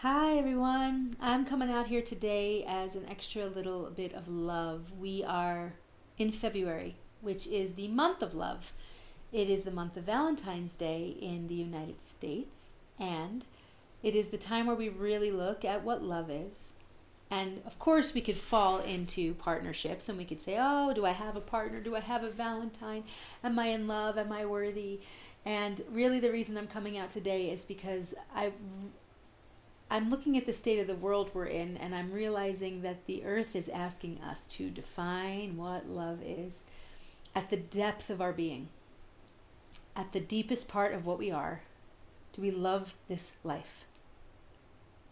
Hi everyone. I'm coming out here today as an extra little bit of love. We are in February, which is the month of love. It is the month of Valentine's Day in the United States, and it is the time where we really look at what love is. And of course, we could fall into partnerships and we could say, oh, do I have a partner? Do I have a Valentine? Am I in love? Am I worthy? And really, the reason I'm coming out today is because I'm looking at the state of the world we're in, and I'm realizing that the earth is asking us to define what love is at the depth of our being, at the deepest part of what we are. Do we love this life?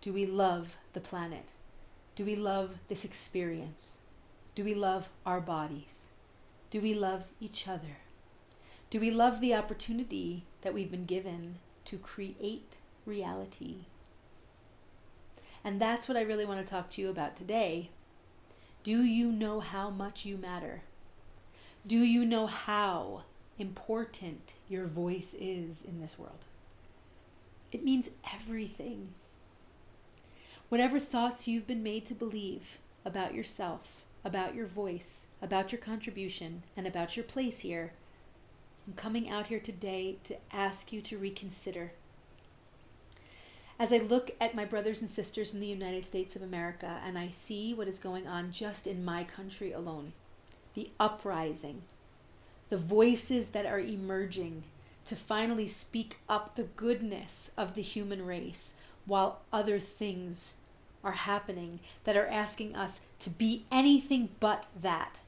Do we love the planet? Do we love this experience? Do we love our bodies? Do we love each other? Do we love the opportunity that we've been given to create reality? And that's what I really want to talk to you about today. Do you know how much you matter? Do you know how important your voice is in this world? It means everything. Whatever thoughts you've been made to believe about yourself, about your voice, about your contribution, and about your place here, I'm coming out here today to ask you to reconsider. As I look at my brothers and sisters in the United States of America and I see what is going on just in my country alone, the uprising, the voices that are emerging to finally speak up the goodness of the human race while other things are happening that are asking us to be anything but that.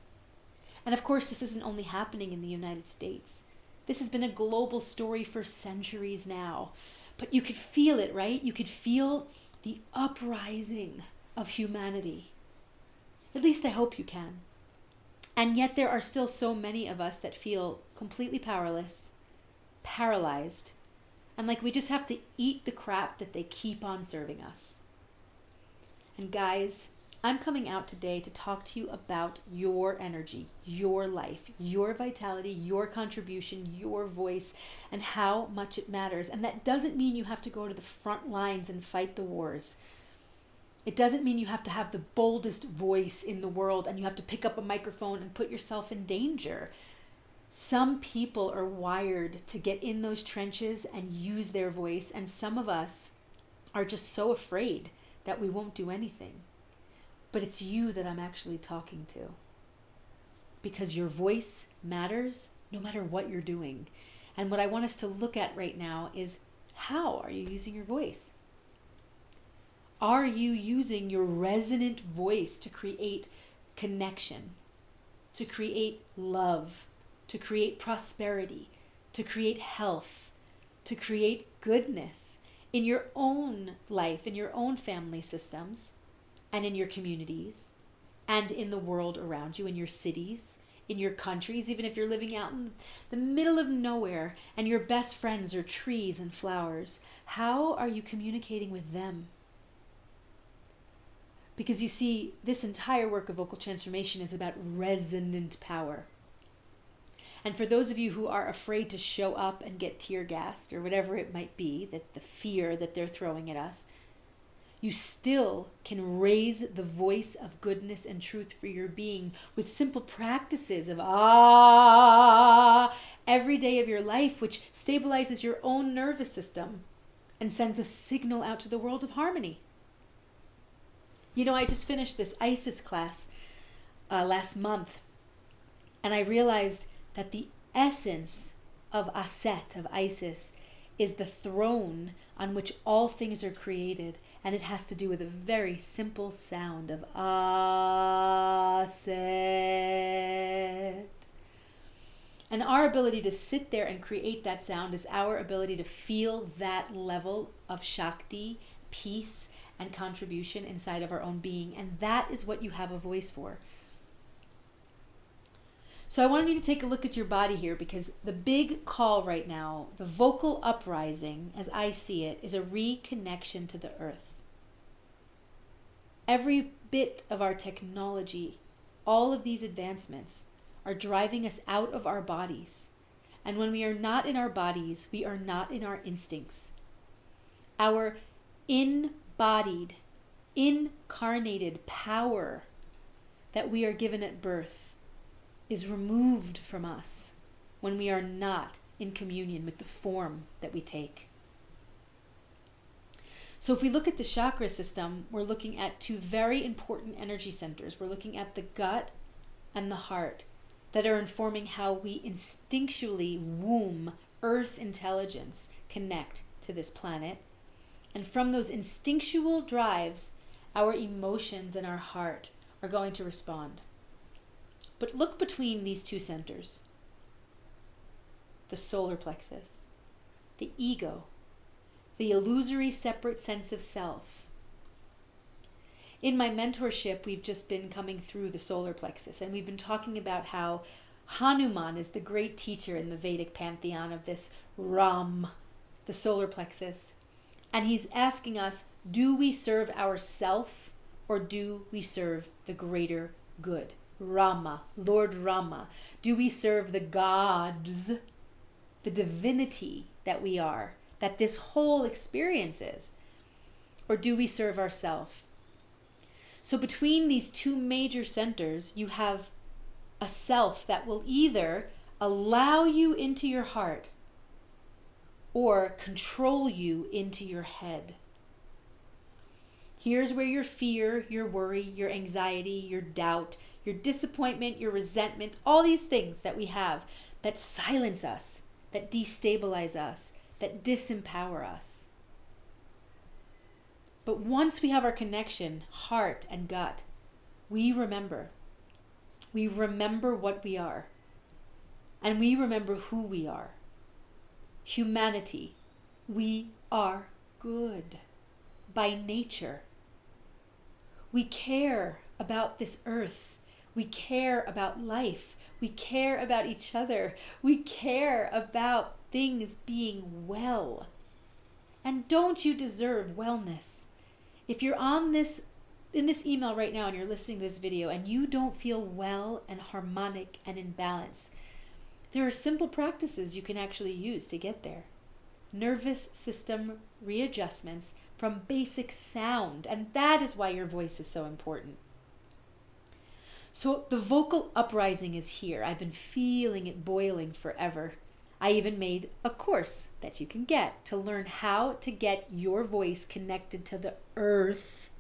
And of course, this isn't only happening in the United States. This has been a global story for centuries now. But you could feel it, right? You could feel the uprising of humanity. At least I hope you can. And yet there are still so many of us that feel completely powerless, paralyzed, and like we just have to eat the crap that they keep on serving us. And guys, I'm coming out today to talk to you about your energy, your life, your vitality, your contribution, your voice, and how much it matters. And that doesn't mean you have to go to the front lines and fight the wars. It doesn't mean you have to have the boldest voice in the world and you have to pick up a microphone and put yourself in danger. Some people are wired to get in those trenches and use their voice, and some of us are just so afraid that we won't do anything. But it's you that I'm actually talking to. Because your voice matters no matter what you're doing. And what I want us to look at right now is, how are you using your voice? Are you using your resonant voice to create connection, to create love, to create prosperity, to create health, to create goodness in your own life, in your own family systems, and in your communities, and in the world around you, in your cities, in your countries, even if you're living out in the middle of nowhere and your best friends are trees and flowers? How are you communicating with them? Because you see, this entire work of vocal transformation is about resonant power. And for those of you who are afraid to show up and get tear gassed or whatever it might be, that the fear that they're throwing at us, you still can raise the voice of goodness and truth for your being with simple practices of every day of your life, which stabilizes your own nervous system and sends a signal out to the world of harmony. You know, I just finished this ISIS class last month, and I realized that the essence of Aset, of Isis, is the throne on which all things are created. And it has to do with a very simple sound of Aset. And our ability to sit there and create that sound is our ability to feel that level of Shakti, peace, and contribution inside of our own being. And that is what you have a voice for. So I wanted you to take a look at your body here, because the big call right now, the vocal uprising, as I see it, is a reconnection to the earth. Every bit of our technology, all of these advancements are driving us out of our bodies. And when we are not in our bodies, we are not in our instincts. Our embodied, incarnated power that we are given at birth is removed from us when we are not in communion with the form that we take. So if we look at the chakra system, we're looking at two very important energy centers. We're looking at the gut and the heart that are informing how we instinctually womb earth intelligence connect to this planet. And from those instinctual drives, our emotions and our heart are going to respond. But look between these two centers. The solar plexus, the ego, the illusory separate sense of self. In my mentorship, we've just been coming through the solar plexus, and we've been talking about how Hanuman is the great teacher in the Vedic pantheon of this Ram, the solar plexus. And he's asking us, do we serve ourself or do we serve the greater good? Rama, Lord Rama. Do we serve the gods, the divinity that we are, that this whole experience is? Or do we serve ourselves? So between these two major centers, you have a self that will either allow you into your heart or control you into your head. Here's where your fear, your worry, your anxiety, your doubt, your disappointment, your resentment, all these things that we have that silence us, that destabilize us, that disempower us. But once we have our connection, heart and gut, we remember. We remember what we are. And we remember who we are. Humanity. We are good by nature. We care about this earth. We care about life. We care about each other. We care about things being well. And don't you deserve wellness? If you're in this email right now and you're listening to this video and you don't feel well and harmonic and in balance, there are simple practices you can actually use to get there. Nervous system readjustments from basic sound, and that is why your voice is so important. So the vocal uprising is here. I've been feeling it boiling forever. I even made a course that you can get to learn how to get your voice connected to the earth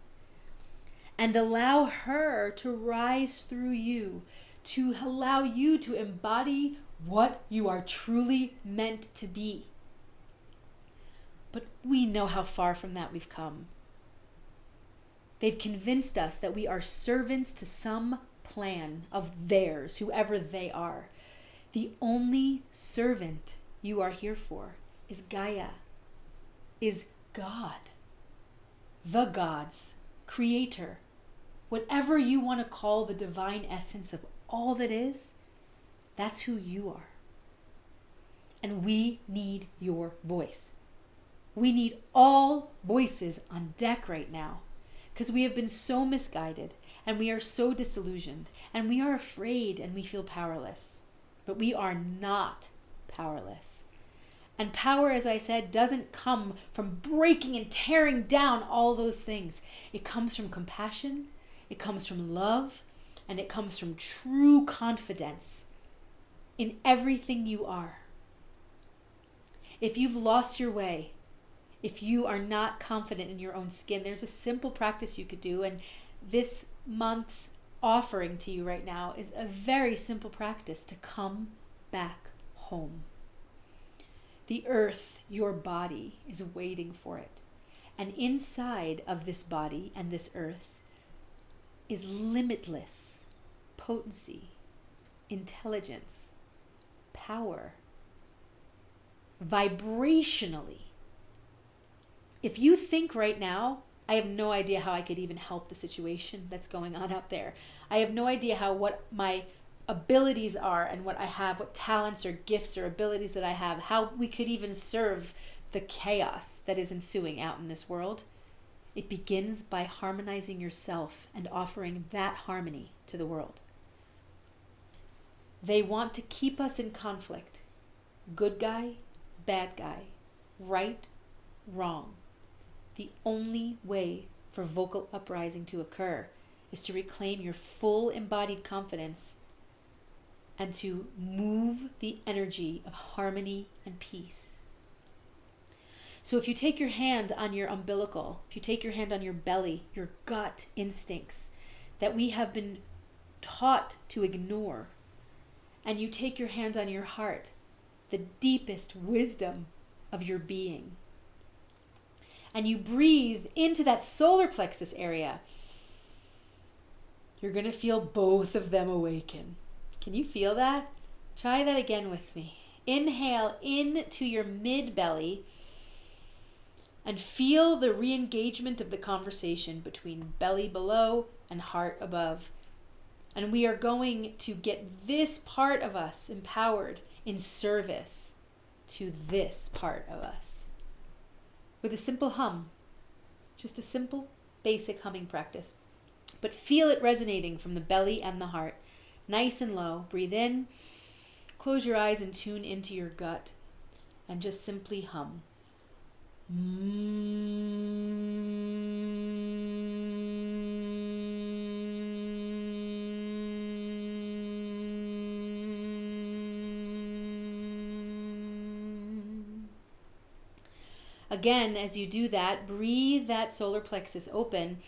and allow her to rise through you, to allow you to embody what you are truly meant to be. But we know how far from that we've come. They've convinced us that we are servants to some plan of theirs, whoever they are. The only servant you are here for is Gaia, is God, the gods, creator, whatever you want to call the divine essence of all that is, that's who you are. And we need your voice. We need all voices on deck right now because we have been so misguided and we are so disillusioned and we are afraid and we feel powerless. But we are not powerless. And power, as I said, doesn't come from breaking and tearing down all those things. It comes from compassion, it comes from love, and it comes from true confidence in everything you are. If you've lost your way, if you are not confident in your own skin, there's a simple practice you could do. And this month's offering to you right now is a very simple practice to come back home. The earth, your body, is waiting for it. And inside of this body and this earth is limitless potency, intelligence, power, vibrationally. If you think right now, I have no idea how I could even help the situation that's going on out there. I have no idea what my abilities are and what I have, what talents or gifts or abilities that I have, how we could even serve the chaos that is ensuing out in this world. It begins by harmonizing yourself and offering that harmony to the world. They want to keep us in conflict. Good guy, bad guy, right, wrong. The only way for vocal uprising to occur is to reclaim your full embodied confidence and to move the energy of harmony and peace. So if you take your hand on your umbilical, if you take your hand on your belly, your gut instincts that we have been taught to ignore, and you take your hand on your heart, the deepest wisdom of your being, and you breathe into that solar plexus area, you're going to feel both of them awaken. Can you feel that? Try that again with me. Inhale into your mid-belly and feel the re-engagement of the conversation between belly below and heart above. And we are going to get this part of us empowered in service to this part of us. With a simple hum, just a simple, basic humming practice. But feel it resonating from the belly and the heart. Nice and low. Breathe in, close your eyes and tune into your gut. And just simply hum. Again, as you do that, breathe that solar plexus open.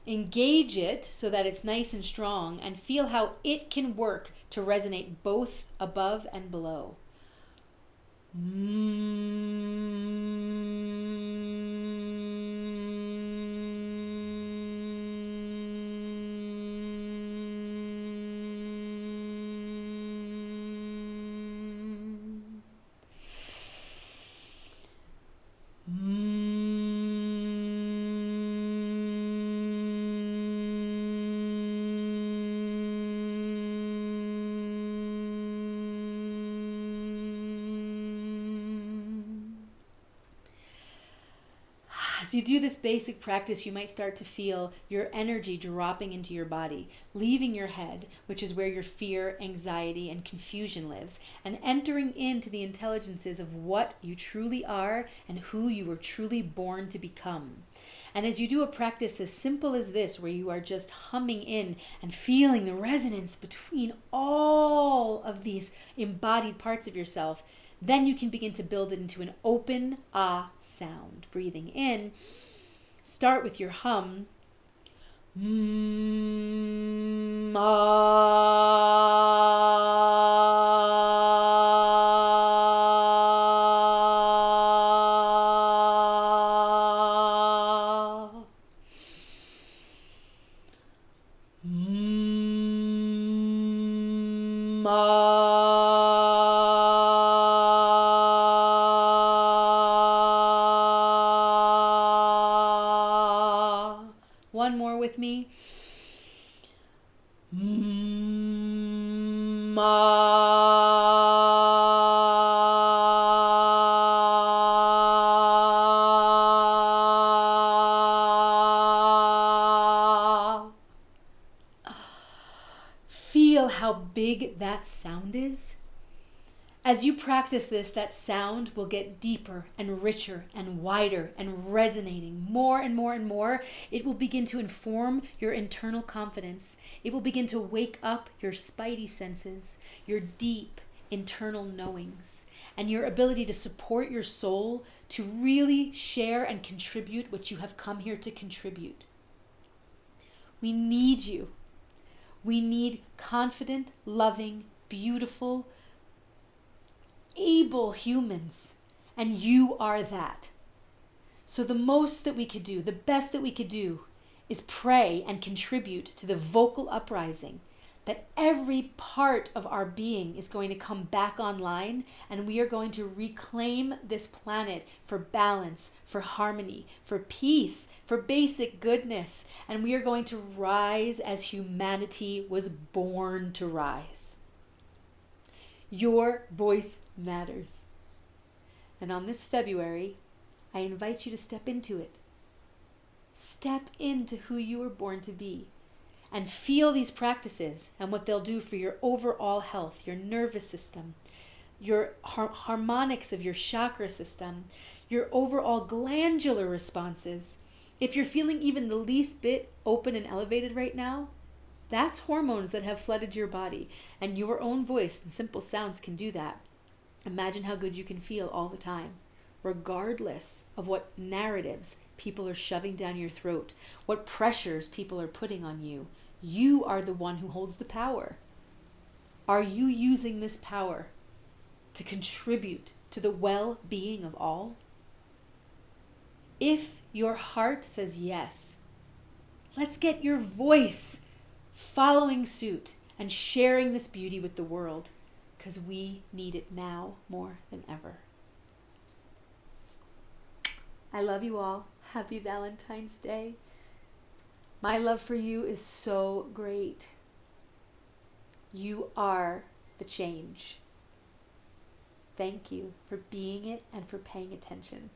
Engage it so that it's nice and strong, and feel how it can work to resonate both above and below. As you do this basic practice, you might start to feel your energy dropping into your body, leaving your head, which is where your fear, anxiety, and confusion lives, and entering into the intelligences of what you truly are and who you were truly born to become. And as you do a practice as simple as this, where you are just humming in and feeling the resonance between all of these embodied parts of yourself, then you can begin to build it into an open ah sound. Breathing in, start with your hum. One more with me. Feel how big that sound is. As you practice this, that sound will get deeper and richer and wider and resonating more and more and more. It will begin to inform your internal confidence. It will begin to wake up your spidey senses, your deep internal knowings, and your ability to support your soul to really share and contribute what you have come here to contribute. We need you. We need confident, loving, beautiful, able humans, and you are that. So the most that we could do, the best that we could do, is pray and contribute to the vocal uprising, that every part of our being is going to come back online, and we are going to reclaim this planet for balance, for harmony, for peace, for basic goodness, and we are going to rise as humanity was born to rise. Your voice matters. And on this February, I invite you to step into it. Step into who you were born to be. And feel these practices and what they'll do for your overall health, your nervous system, your harmonics of your chakra system, your overall glandular responses. If you're feeling even the least bit open and elevated right now, that's hormones that have flooded your body, and your own voice and simple sounds can do that. Imagine how good you can feel all the time, regardless of what narratives people are shoving down your throat, what pressures people are putting on you. You are the one who holds the power. Are you using this power to contribute to the well-being of all? If your heart says yes, let's get your voice following suit and sharing this beauty with the world, because we need it now more than ever. I love you all. Happy Valentine's Day. My love for you is so great. You are the change. Thank you for being it and for paying attention.